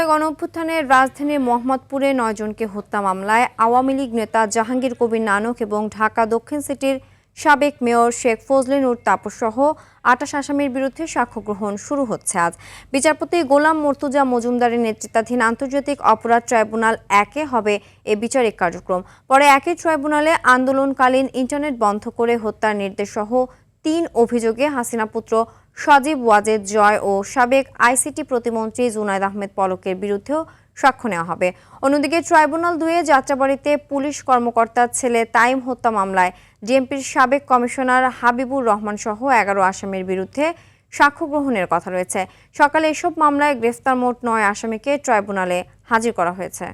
জুলাই গণঅভ্যুত্থানের রাজধানীর মোহাম্মদপুরে 9 জনকে হত্যা মামলায় আওয়ামী লীগ নেতা জাহাঙ্গীর কবির নানক এবং ঢাকা দক্ষিণ সিটির সাবেক মেয়র শেখ ফজলে নূর তাপস সহ 28 আসামির বিরুদ্ধে সাক্ষ্য গ্রহণ শুরু হচ্ছে আজ। বিচারপতি গোলাম মর্তুজা মজুমদারের নেতৃত্বাধীন আন্তর্জাতিক অপরাধ ট্রাইব্যুনাল 1-এ হবে এ বিচারিক কার্যক্রম। পরে একই ট্রাইব্যুনালে আন্দোলনকালীন ইন্টারনেট বন্ধ করে হত্যার নির্দেশ সহ 3 অভিযোগে হাসিনা পুত্র সজীব ওয়াজেদ জয় ও সাবেক আইসিটি প্রতিমন্ত্রী জুনায়েদ আহমেদ পলকের বিরুদ্ধেও সাক্ষ্য নেওয়া হবে। অন্যদিকে ট্রাইব্যুনাল 2-এ যাত্রাবাড়ীতে পুলিশ কর্মকর্তার ছেলে তাইম হত্যা মামলায় ডিএমপির সাবেক কমিশনার হাবিবুর রহমান সহ 11 আসামির বিরুদ্ধে সাক্ষ্য গ্রহণের কথা রয়েছে। সকালে এসব মামলায় গ্রেফতার মোট 9 আসামিকে ট্রাইব্যুনালে হাজির করা হয়েছে।